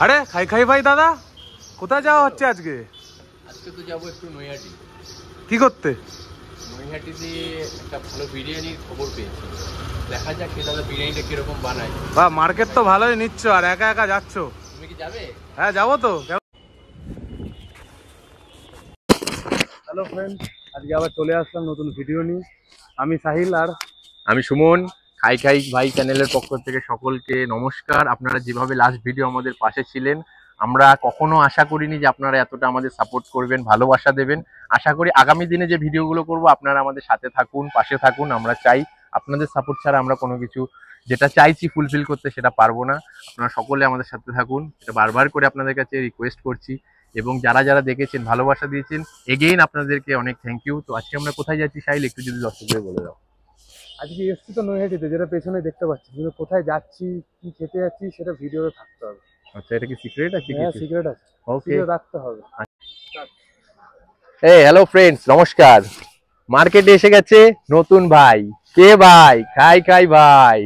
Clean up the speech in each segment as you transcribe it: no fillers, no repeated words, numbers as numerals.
আরে খাই খাই ভাই দাদা, কোথায় যাওয়া হচ্ছে আজকে? আজকে তো যাবো একটু নৈহাটি। কি করতে? নৈহাটিতে একটা ভালো বিরিয়ানির খবর পেয়েছি, দেখা যাক দাদা বিরিয়ানিটা কিরকম বানায়। বা মার্কেট তো ভালোই নিচ্ছ, আর একা একা যাচ্ছ। তুমি কি যাবে? হ্যাঁ যাবো তো। হ্যালো ফ্রেন্ড, আজকে আবার চলে আসলাম নতুন ভিডিও নিয়ে। আমি সাহিল আর আমি সুমন। খাই খাই ভাই চ্যানেলের পক্ষ থেকে সকলকে নমস্কার। আপনারা যেভাবে লাস্ট ভিডিও আমাদের পাশে ছিলেন, আমরা কখনো আশা করিনি যে আপনারা এতটা আমাদের সাপোর্ট করবেন, ভালোবাসা দেবেন। আশা করি আগামী দিনে যে ভিডিওগুলো করব আপনারা আমাদের সাথে থাকুন, পাশে থাকুন। আমরা চাই আপনাদের সাপোর্ট ছাড়া আমরা কোনো কিছু যেটা চাইছি ফুলফিল করতে সেটা পারবো না। আপনারা সকলে আমাদের সাথে থাকুন, এটা বারবার করে আপনাদের কাছে রিকোয়েস্ট করছি। এবং যারা যারা দেখেছেন, ভালোবাসা দিয়েছেন, এগেইন আপনাদেরকে অনেক থ্যাংক ইউ। তো আজকে আমরা কোথায় যাচ্ছি সাহিল, একটু যদি দর্শকদের বলে দাও। আজকে এসছি তো নৈহাটিতে, যেটা পেছনে দেখতে পাচ্ছি, কিন্তু কোথায় যাচ্ছি, কি খেতে যাচ্ছি সেটা ভিডিওতে থাকতে হবে। আচ্ছা, এটা কি সিক্রেট আছে? হ্যাঁ সিক্রেট আছে, ওকে, রাখতে হবে। এই হ্যালো ফ্রেন্ডস, নমস্কার। মার্কেটে এসে গেছে নতুন ভাই। কে ভাই? খাই খাই ভাই।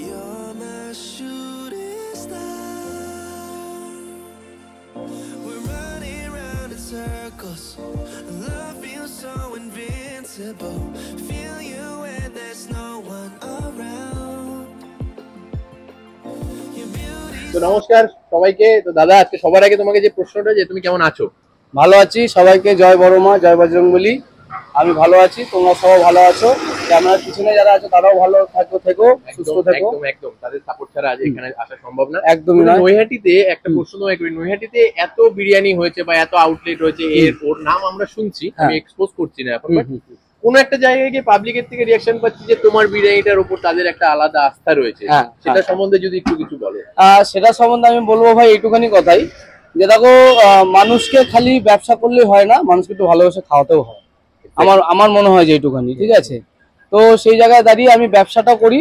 You're my shooting star. We're running round in circles. Love feels so invincible. Feel you when there's no one around. তো নমস্কার সবাইকে। তো দাদা, আজকে সবার আগে তোমাকে যে প্রশ্নটা, যে তুমি কেমন আছো? ভালো আছি। সবাইকে জয় বড় মা, জয় বজরংবলী। আমি ভালো আছি, তোমরা সবাই ভালো আছো। ক্যামেরার পিছনে যারা আছে তারাও ভালো থেকো, সুস্থ থেকো। একদম একদম, তাদের সাপোর্ট ছাড়া আজ এখানে আসা সম্ভব না। একদমই না। নৈহাটিতে একটা প্রশ্ন তোমায় করি, নৈহাটিতে এত বিরিয়ানি হয়েছে বা এত আউটলেট হয়েছে, ওর নাম আমরা শুনছি, আমি এক্সপোজ করছি না এখন, কোন একটা জায়গায় গিয়ে পাবলিকের থেকে রিঅ্যাকশন পাচ্ছি যে তোমার বিরিয়ানিটার উপর তাদের একটা আলাদা আস্থা রয়েছে। সেটা সম্বন্ধে যদি একটু কিছু বলো। সেটা সম্বন্ধে আমি বলবো ভাই এইটুখানি কথাই, যে দেখো মানুষকে খালি ব্যবসা করলেই হয় না, মানুষকে একটু ভালোবেসে খাওয়াতেও হয়। আমার মনে হয় যে এইটুখানি, ঠিক আছে। তো সেই জায়গায় দাঁড়িয়ে আমি ব্যবসাটা করি,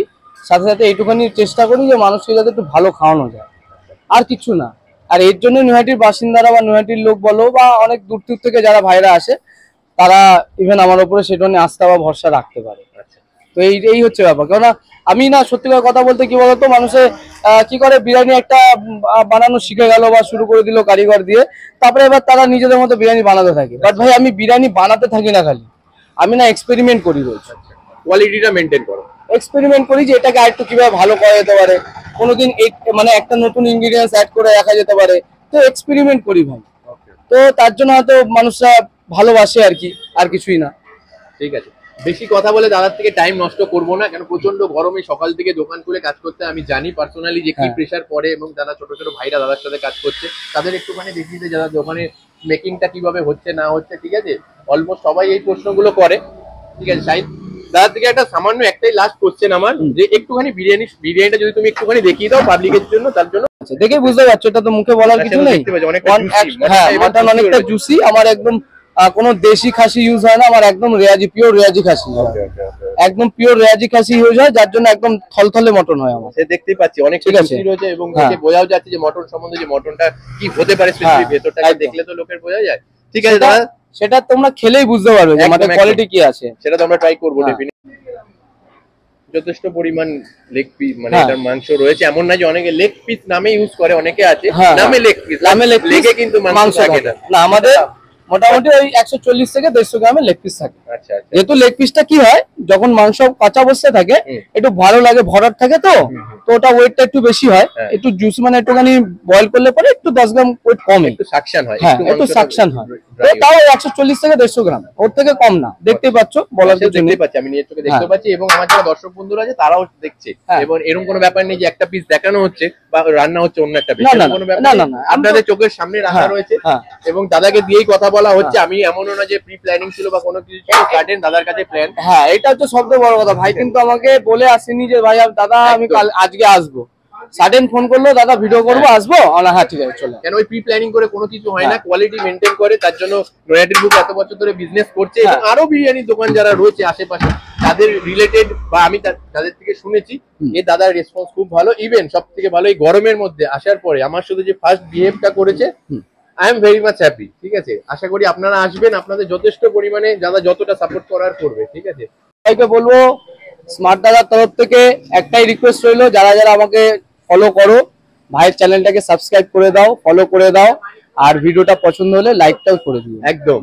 সাথে সাথে এইটুখানি চেষ্টা করি যে মানুষকে যাতে একটু ভালো খাওয়ানো যায়, আর কিছু না। আর এর জন্য নৈহাটির বাসিন্দারা বা নৈহাটির লোক বলো বা অনেক দূর দূর থেকে যারা ভাইরা আসে, তারা ইভেন আমার উপরে সেটা নিয়ে আস্থা বা ভরসা রাখতে পারে। তো এই হচ্ছে ব্যাপার। কেননা আমি না, সত্যি কথা বলতে কি বলতো, মানুষে কি করে বিরিয়ানি একটা বানানো শিখে গেল বা শুরু করে দিল কারিগর দিয়ে, তারপরে এবার তারা নিজেদের মতো বিরিয়ানি বানাতে থাকে। বাট ভাই আমি বিরিয়ানি বানাতে থাকি না খালি, আমি না এক্সপেরিমেন্ট করি রোজ। কোয়ালিটিটা মেনটেন করো, এক্সপেরিমেন্ট করি যে এটাকে আরেকটু কিভাবে ভালো করা যেতে পারে, কোনোদিন মানে একটা নতুন ইনগ্রিডিয়েন্টস অ্যাড করে রাখা যেতে পারে। তো এক্সপেরিমেন্ট করি ভাই। তো তার জন্য হয়তো মানুষরা ভালোবাসে আর কি, আর কিছুই না। ঠিক আছে, বেশি কথা বলে দাদার থেকে টাইম নষ্ট করবো না, কেন প্রচন্ড গরমে সকাল থেকে দোকান খুলে কাজ করতে আমি জানি পার্সোনালি যে কি প্রেশার পড়ে, এবং যারা ছোট ছোট ভাইরা দাদার সাথে কাজ করছে তাদের একটুখানি দেখিয়ে যারা দোকানে মেকিংটা কিভাবে হচ্ছে না হচ্ছে। ঠিক আছে, অলমোস্ট সবাই এই প্রশ্নগুলো করে। ঠিক আছে সাইদ, দাদার থেকে একটা সামান্য একটাই লাস্ট কোশ্চেন আমার, যে একটুখানি বিরিয়ানিটা যদি তুমি একটুখানি দেখিয়ে দাও পাবলিকের জন্য, তার জন্য দেখে বুঝতে পারছো, এটা তো মুখে বলার কিছু নেই। মাটন অনেকটা জুসি, আমার একদম কোনো দেশি খাসি ইউজ হয় না, আমার একদম পিওর রেয়াজি খাসি, একদম পিওর রেয়াজি খাসি ইউজ হয়, যার জন্য একদম থলথলে মটন হয় আমার। সে দেখতেই পাচ্ছি অনেক জুসি রয়েছে, এবং দেখে বোঝাও যাচ্ছে যে মটন সম্বন্ধে, যে মটনটা কি হতে পারে স্পেশালি ভেতরটাকে দেখলে তো লোকের বোঝা যায়। ঠিক আছে দাদা, সেটা তোমরা খেলেই বুঝতে পারবে যে আমাদের কোয়ালিটি কি আছে, সেটা তো আমরা ট্রাই করবো ডেফিনেটলি। যথেষ্ট পরিমাণ লেগ পিস, মানে এটার মাংস রয়েছে, এমন না যে অনেকে লেগ পিস নামে ইউজ করে, অনেকে আছে নামে লেগ পিস, লেগে কিন্তু মাংস থাকে না। আমাদের মোটামুটি ওই 140 থেকে 150 গ্রামের লেগ পিস থাকে। আচ্ছা, যেহেতু লেগ পিসটা কি হয়, যখন মাংস কাঁচা অবস্থায় থাকে একটু ভালো লাগে, ভরাট থাকে, তো ওটা ওয়েটটা একটু বেশি হয়, একটু জুস, মানে একটুখানি বয়েল করলে পরে একটু 10 গ্রাম ওয়েট কমে, একটু সাকশন হয়, একটু সাকশন হয়। তাও 140 থেকে 150 গ্রাম, ওর থেকে কম না। দেখতেই পাচ্ছ, বলার কিছু নেই, দেখতে পাচ্ছি, আমি নিজের চোখে দেখতে পাচ্ছি, এবং আমার যারা দর্শক বন্ধুরা আছে তারাও দেখছে। এবং এরকম কোনো ব্যাপার নেই যে একটা পিস দেখানো হচ্ছে বা রান্না হচ্ছে অন্য একটা পিস, কোনো ব্যাপার না, আপনাদের চোখের সামনে রাখা রয়েছে। এবং দাদাকে দিয়েই কথা বলা হচ্ছে, আমি এমনও না যে প্রি প্ল্যানিং ছিল বা কোনো কিছু ছিল, সাডেন দাদার কাছে প্ল্যান। এটা হচ্ছে সবচেয়ে বড় কথা। ভাই কিন্তু আমাকে বলে আসেনি যে ভাই দাদা আমি আজকে আসবো, সাডেন ফোন করলো, দাদা ভিডিও করবো, আসবো, হ্যাঁ ঠিক আছে চলো। কেন ওই প্রি প্ল্যানিং করে কোনো কিছু হয় না, কোয়ালিটি মেনটেন করে, তার জন্য নৈহাটির বুক এত বছর ধরে বিজনেস করছে এবং আরো বিরিয়ানির দোকান যারা রয়েছে আশেপাশে তাদের রিলেটেড বা আমি তাদের থেকে শুনেছি এই দাদার রেসপন্স খুব ভালো। ইভেন সব থেকে ভালো এই গরমের মধ্যে আসার পরে আমার সাথে যে ফার্স্ট বিহেভটা করেছে, I am very much happy. ঠিক আছে, আশা করি আপনারা আসবেন, আপনাদের যথেষ্ট পরিমাণে দাদা যতটা সাপোর্ট করার করবে। ঠিক আছে, সবাইকে বলবো স্মার্ট দাদার তরফ থেকে একটাই রিকোয়েস্ট রইলো, যারা যারা আমাকে ফলো করো ভাইয়ের চ্যানেলটাকে সাবস্ক্রাইব করে দাও, ফলো করে দাও, আর ভিডিওটা পছন্দ হলে লাইকটাও করে দিও। একদম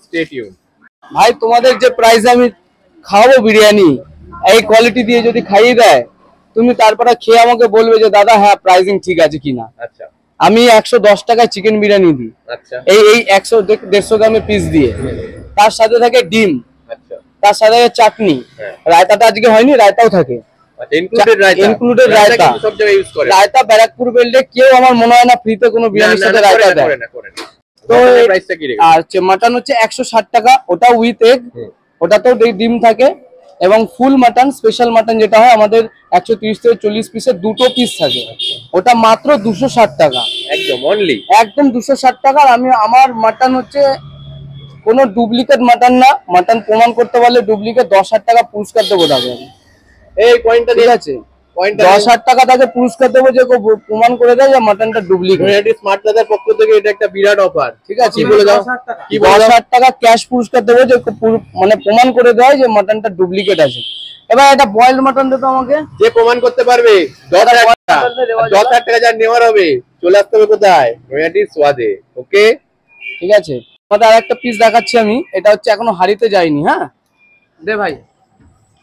স্টে টিউন। ভাই তোমাদের যে প্রাইসে আমি খাওয়াবো বিরিয়ানি, এই কোয়ালিটি দিয়ে যদি খাইয়ে দেয়, তুমি তারপরে খেয়ে আমাকে বলবে যে দাদা হ্যাঁ প্রাইসিং ঠিক আছে কিনা। আচ্ছা, আমি 110 টাকায় চিকেন বিরিয়ানি দিই, আচ্ছা, এই 100-150 গ্রামের পিস দিয়ে, তার সাথে থাকে ডিম, আচ্ছা, তার সাথে থাকে চাটনি, রায়তাটা আজকে হয়নি, রায়তাও থাকে, ইনক্লুডেড রায়তা, ইনক্লুডেড রায়তা। সব জায়গায় ইউজ করে রায়তা ব্যারাকপুর বেলডে কেউ আমার মনে হয় না ফ্রিতে কোনো বিরিয়ানির সাথে রায়তা দেয়। তো প্রাইসটা কি রেখেছে? আর মাটন হচ্ছে 160 টাকা, ওটা উইথ এগ, ওটাতেও ডিম থাকে, এবং ফুল মাটন স্পেশাল মাটন যেটা হয় আমাদের 130 থেকে 40 পিসের দুটো পিস থাকে, ওটা মাত্র 260 টাকা, একদম অনলি, একদম 260 টাকা। আর আমি আমার মাটন হচ্ছে কোনো ডুপ্লিকেট মাটন না, মাটন প্রমাণ করতে পারলে ডুপ্লিকেট 10,000 টাকা পুরস্কার দেবো তাকে। এই পয়েন্টটা ঠিক আছে, 10,000 টাকা তাকে পুরস্কার দেবো যে প্রমাণ করে দেয় যে মাটনটা ডুপ্লিকেট। নৈহাটি স্মার্ট দাদার পক্ষ থেকে এটা একটা বিরাট অফার। ঠিক আছে, কি বলে দাও, কি বলে দাও? 10,000 টাকা ক্যাশ পুরস্কার দেবো যে মানে প্রমাণ করে দেয় যে মাটনটা ডুপ্লিকেট আছে। এবার এটা বয়েলড মাটন দিতে আমাকে, যে প্রমাণ করতে পারবে 10,000 টাকা, 10,000 টাকা যা নেওয়ার হবে চলে আসতে হবে কোথায়? নৈহাটির স্বাদে। ওকে, ঠিক আছে। আমাদের আর একটা পিস দেখাচ্ছি আমি, এটা হচ্ছে এখনো হাড়িতে যায়নি। হ্যাঁ দে ভাই,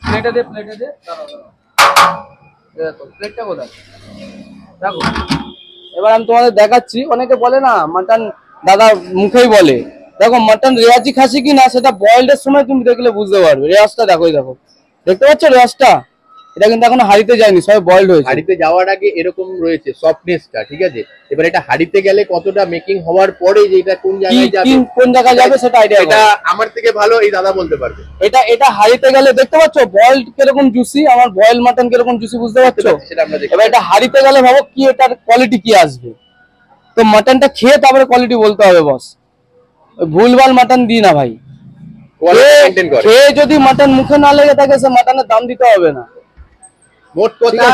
প্লেটে দে, প্লেটে দে, দেখো প্লেটটা কোথায়, দেখো। এবার আমি তোমাদের দেখাচ্ছি, অনেকে বলে না মাটন দাদা মুখেই বলে, দেখো মাটন রেওয়াজি খাসি কি না সেটা বয়েলডের সময় তুমি দেখলে বুঝতে পারবে। রেওয়াজটা দেখো, দেখো দেখতে পাচ্ছ রেওয়াজটা, এটা কিন্তু এখনো হাড়িতে যায়নি, সবাই বয়েলড হয়েছে। হাড়িতে যাওয়ার আগে এরকম রয়েছে সফটনেসটা। ঠিক আছে, এবার এটা হাড়িতে গেলে কতটা মেকিং হওয়ার পরে যে এটা কোন জায়গায় যাবে, কোন জায়গায় যাবে সেটা আইডিয়া, এটা আমার থেকে ভালো এই দাদা বলতে পারবে। এটা হাড়িতে গেলে দেখতে পাচ্ছ বয়েলড কিরকম জুসি, আমার বয়েল মাটন কিরকম জুসি, বুঝতে পারছো? সেটা আমরা দেখি। এবার এটা হাড়িতে গেলে ভাবো কি এটার কোয়ালিটি কি আসবে, তো মাটনটা খেয়ে তারপরে কোয়ালিটি বলতে হবে বস। ভুলভাল মাটন দিই না ভাই, কোয়ালিটি মেইনটেইন করে। খেয়ে যদি মাটন মুখে না লেগে থাকে সে মাটনের দাম দিতে হবে না। মোট কথা,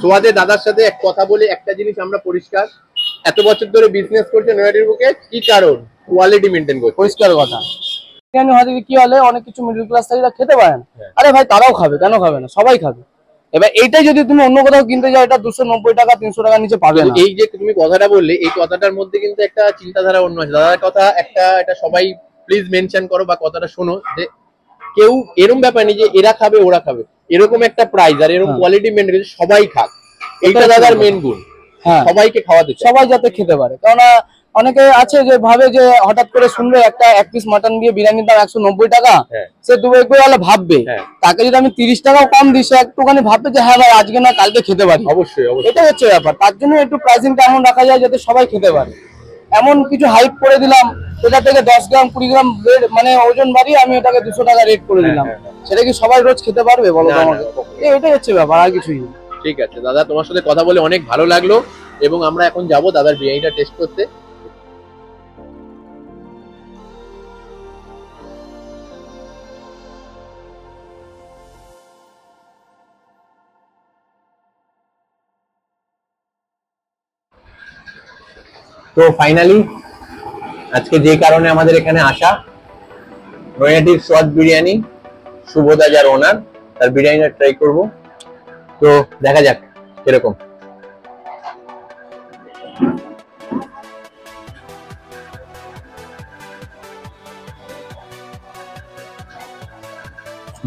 সোয়াদে দাদার সাথে এক কথা বলে একটা জিনিস আমরা পরিষ্কার, এত বছর ধরে বিজনেস করছে নৈহাটির বুকে, কি কারণ? কোয়ালিটি মেইনটেইন করছে। পরিষ্কার কথা। বিরিয়ানি হয়তো কি হলে অনেক কিছু মিডল ক্লাস থেকে খেতে পারে না, আরে ভাই তারাও খাবে, কেন খাবে না, সবাই খাবে। এবার এইটাই যদি তুমি অন্য কোথাও কিনতে যাও, এটা 290 টাকা 300 টাকা নিচে পাবে না। এই যে তুমি কথাটা বললে, এই কথাটার মধ্যে কিন্তু একটা চিন্তাধারা অন্য আছে। দাদার কথা একটা, এটা সবাই প্লিজ মেনশন করো বা কথাটা শোনো, যে কেউ এরকম ব্যাপার নেই যে এরা খাবে ওরা খাবে, এরকম একটা প্রাইস আর এরকম কোয়ালিটি মেনটেন করে সবাই খাক, এইটা দাদার মেন গুণ। হ্যাঁ, সবাইকে খাওয়াতে চায়, সবাই যাতে খেতে পারে। কারণ অনেকে আছে যে ভাবে যে হঠাৎ করে শুনবে এক পিস মাটন দিয়ে বিরিয়ানির দাম 190 টাকা, সে দুবার একবার হলে ভাববে। তাকে যদি আমি 30 টাকাও কম দিই, সে একটুখানি ভাববে যে হ্যাঁ ভাই আজকে না কালকে খেতে পারি। অবশ্যই অবশ্যই, এটা হচ্ছে ব্যাপার। তার জন্য একটু প্রাইসিংটা এমন রাখা যায় যাতে সবাই খেতে পারে। এমন কিছু হাইপ করে দিলাম, এটা থেকে 10 গ্রাম 20 গ্রাম মানে ওজন বাড়িয়ে আমি এটাকে 200 টাকা রেট করে দিলাম, সেটা কি সবাই রোজ খেতে পারবে বলো আমাকে? এটাই হচ্ছে ব্যাপার, আর কিছুই না। ঠিক আছে দাদা, তোমার সাথে কথা বলে অনেক ভালো লাগলো এবং আমরা এখন যাব দাদার বিরিয়ানিটা টেস্ট করতে। তো ফাইনালি আজকে যে কারণে আমাদের এখানে আসা, নৈহাটির স্বাদ বিরিয়ানি, শুভদা যার ওনার, তার বিরিয়ানিটা ট্রাই করব। তো দেখা যাক কিরকম।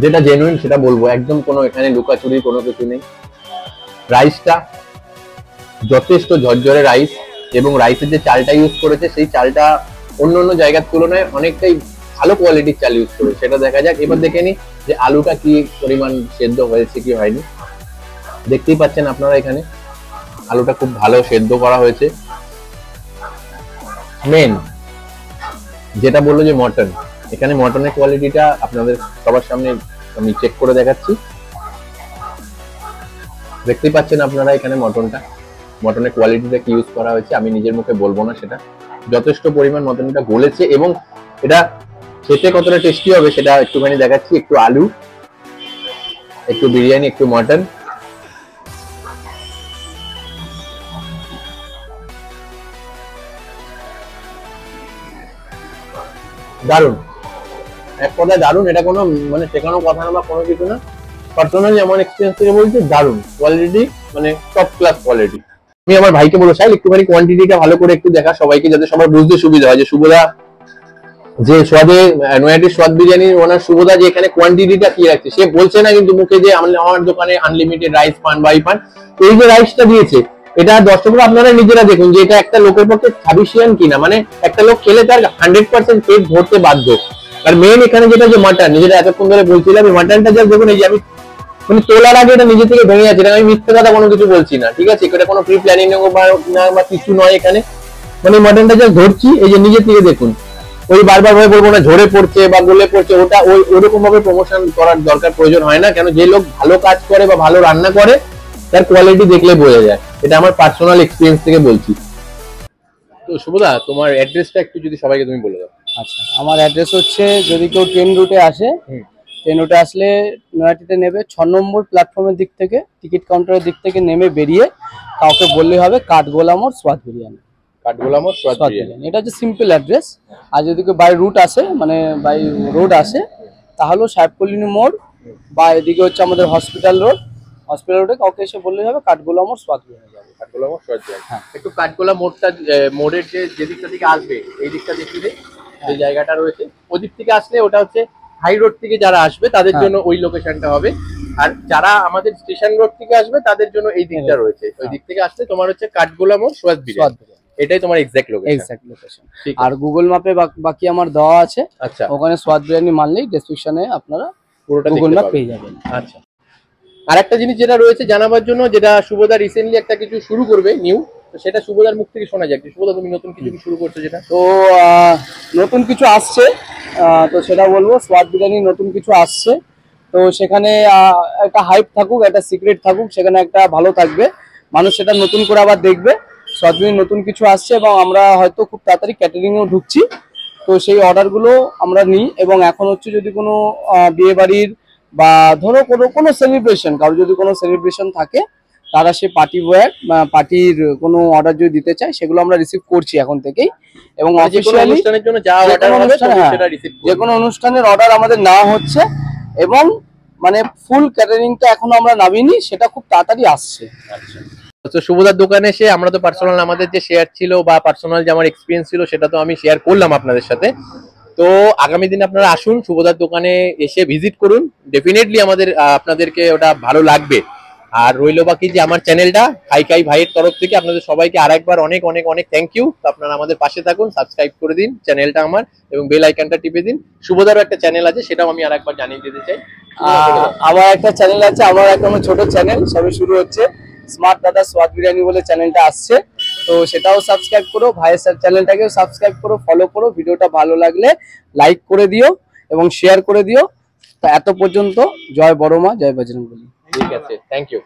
যেটা জেনুইন সেটা বলবো, একদম কোনো এখানে লুকাচুরি কোনো কিছু নেই। রাইসটা যথেষ্ট ঝরঝরে রাইস, এবং রাইসের যে চালটা ইউজ করেছে সেই চালটা অন্য অন্য জায়গার তুলনায় অনেকটাই ভালো কোয়ালিটির চাল ইউজ করে, সেটা দেখা যাক। এবার দেখে নি যে আলুটা কি পরিমাণ সেদ্ধ হয়েছে কি হয়নি। দেখতেই পাচ্ছেন আপনারা এখানে আলুটা খুব ভালো সেদ্ধ করা হয়েছে। মেন যেটা বললো যে মটন, এখানে মটনের কোয়ালিটিটা আপনাদের সবার সামনে আমি চেক করে দেখাচ্ছি। দেখতেই পাচ্ছেন আপনারা এখানে মটনটা মটনের কোয়ালিটিটা কি ইউজ করা হয়েছে আমি নিজের মুখে বলবো না, সেটা যথেষ্ট পরিমাণ মটনটা গলেছে এবং এটা খেতে কতটা টেস্টি হবে সেটা একটুখানি দেখাচ্ছি। একটু আলু, একটু বিরিয়ানি, একটু মটন। দারুণ, এক কথায় দারুণ। এটা কোনো মানে শেখানো কথা না বা কোনো কিছু না, পার্সোনালি আমার এক্সপিরিয়েন্স থেকে বলছি দারুণ কোয়ালিটি, মানে টপ ক্লাস কোয়ালিটি। আমি আমার ভাইকে বলবো সাহেব একটুখানি কোয়ান্টিটিটা ভালো করে একটু দেখা সবাইকে, যাতে সবার বুঝতে সুবিধা হয় যে শুভদা যে স্বাদে নয়াটির স্বাদ বিরিয়ানির ওনার শুভদা যে এখানে কোয়ান্টিটিটা কি রাখছে, সে বলছে না কিন্তু মুখে যে আমার দোকানে আনলিমিটেড রাইস পান বা পান। এই যে রাইসটা দিয়েছে এটা দর্শকরা আপনারা নিজেরা দেখুন যে এটা একটা লোকের পক্ষে সাফিসিয়েন্ট কিনা, মানে একটা লোক খেলে তার 100% পেট ভরতে বাধ্য। আর মেন এখানে যেটা যে মাটন, যেটা এতক্ষণ ধরে বলছিলাম, এই মাটনটা যা দেখুন, এই যে আমি মানে তোলার আগে এটা নিজে থেকে ভেঙে যাচ্ছে, আমি মিথ্যে কথা কোনো কিছু বলছি না, ঠিক আছে? এটা কোনো প্রি প্ল্যানিং বা কিছু নয় এখানে, মানে মাটনটা যা ধরছি এই যে নিজে থেকে দেখুন, ওই বারবার ভাবে বলবো না ঝরে পড়ছে বা গলে পড়ছে, ওটা ওরকম ভাবে প্রমোশন করার দরকার প্রয়োজন হয় না। কেন যে লোক ভালো কাজ করে বা ভালো রান্না করে তার কোয়ালিটি দেখলে বোঝা যায়, এটা আমার পার্সোনাল এক্সপিরিয়েন্স থেকে বলছি। তো শুভদা তোমার অ্যাড্রেসটা একটু যদি সবাইকে তুমি বলে দাও। আচ্ছা, আমার অ্যাড্রেস হচ্ছে, যদি কেউ ট্রেন রুটে আসে, ট্রেন রুটে আসলে নয়াটিতে নেবে 6 নম্বর প্ল্যাটফর্মের দিক থেকে, টিকিট কাউন্টারের দিক থেকে নেমে বেরিয়ে কাউকে বললেই হবে কাঠগোলামোড় স্বাদ বিরিয়ানি। কাঠগোলামোড় স্বাদ বিরিয়ানি, এটা হচ্ছে সিম্পল অ্যাড্রেস। আর যদি কেউ বাই রুট আসে, মানে বাই রোড আসে, তাহলেও সাহেব কলোনি মোড় বা এদিকে হচ্ছে আমাদের হসপিটাল রোড, হসপিটাল রোডে কাউকে এসে বললেই হবে কাঠগোলামোড় স্বাদ বিরিয়ানি যাবে। কাঠগোলামোড় স্বাদ বিরিয়ানি, একটু কাঠগোলা মোড়টা মোড়ের যে দিকটা থেকে আসবে এই দিকটা দেখিয়ে যে জায়গাটা রয়েছে, ওদিক থেকে আসলে ওটা হচ্ছে হাই রোড থেকে যারা আসবে তাদের জন্য ওই লোকেশনটা হবে, আর যারা আমাদের স্টেশন রোড থেকে আসবে তাদের জন্য এই দিকটা রয়েছে। ওই দিক থেকে আসলে তোমার হচ্ছে কাঠগোলামোড় স্বাদ বিরিয়ানি, এটাই তোমার এক্সাক্ট লোকেশন। আর গুগল ম্যাপে বাকি আমার দেওয়া আছে, আচ্ছা, ওখানে স্বাদ বিরিয়ানি মানলেই ডেসক্রিপশনে আপনারা পুরোটা গুগল ম্যাপ পেয়ে যাবেন। আচ্ছা, আর একটা জিনিস যেটা রয়েছে জানাবার জন্য, যেটা শুভদা রিসেন্টলি একটা কিছু শুরু করবে নিউ, তো সেটা শুভদার মুখ থেকে শোনা যাক। শুভদা তুমি নতুন কিছু শুরু করছো যেটা? তো নতুন কিছু আসছে, তো সেটা বলবো, স্বাদ বিরিয়ানি নতুন কিছু আসছে। তো সেখানে একটা হাইপ থাকুক, একটা সিক্রেট থাকুক, সেখানে একটা ভালো থাকবে, মানুষ সেটা নতুন করে আবার দেখবে। স্বাদ বিরিয়ানি নতুন কিছু আসছে এবং আমরা হয়তো খুব তাড়াতাড়ি ক্যাটারিংয়েও ঢুকছি, তো সেই অর্ডারগুলো আমরা নিই। এবং এখন হচ্ছে যদি কোনো বিয়ে বাড়ির বা ধরো কোনো সেলিব্রেশন, কারো যদি কোনো সেলিব্রেশন থাকে, তারা সে পার্টি ওয়্যার বা পার্টির কোনো অর্ডার যদি দিতে চায়, সেগুলো আমরা রিসিভ করছি এখন থেকেই। এবং অফিসিয়ালি অনুষ্ঠানের জন্য যা অর্ডার হবে সেটা রিসিভ, যে কোনো অনুষ্ঠানের অর্ডার আমাদের নেওয়া হচ্ছে এবং মানে ফুল ক্যাটারিংটা এখনো আমরা নামিনি, সেটা খুব তাড়াতাড়ি আসছে। তো শুভদার দোকানে এসে আমরা তো পার্সোনাল আমাদের যে শেয়ার ছিল বা পার্সোনাল যে আমার এক্সপিরিয়েন্স ছিল সেটা তো আমি শেয়ার করলাম আপনাদের সাথে। তো আগামী দিনে আপনারা আসুন, শুভদার দোকানে এসে ভিজিট করুন, ডেফিনেটলি আপনাদেরকে ওটা ভালো লাগবে। আর রইলো বাকি যে আমার চ্যানেলটা খাই ভাইয়ের তরফ থেকে আপনাদের সবাইকে আরেকবার অনেক অনেক অনেক থ্যাংক ইউ। আপনারা আমাদের পাশে থাকুন, সাবস্ক্রাইব করে দিন চ্যানেলটা আমার এবং বেল আইকনটা টিপে দিন। শুভদারও একটা চ্যানেল আছে, সেটাও আমি আরেকবার জানিয়ে দিতে চাই। আমার একটা চ্যানেল আছে, আমার একদম ছোট চ্যানেল, সবে শুরু হচ্ছে, স্মার্ট দাদা স্বাদ বিরিয়ানি বলে চ্যানেলটা আসছে, তো সেটাও সাবস্ক্রাইব করো, ভাইয়ের চ্যানেলটাকেও সাবস্ক্রাইব করো, ফলো করো, ভিডিওটা ভালো লাগলে লাইক করে দিও এবং শেয়ার করে দিও। তো এত পর্যন্ত, জয় বড় মা, জয় বজরংবলী। ঠিক আছে, থ্যাংক ইউ।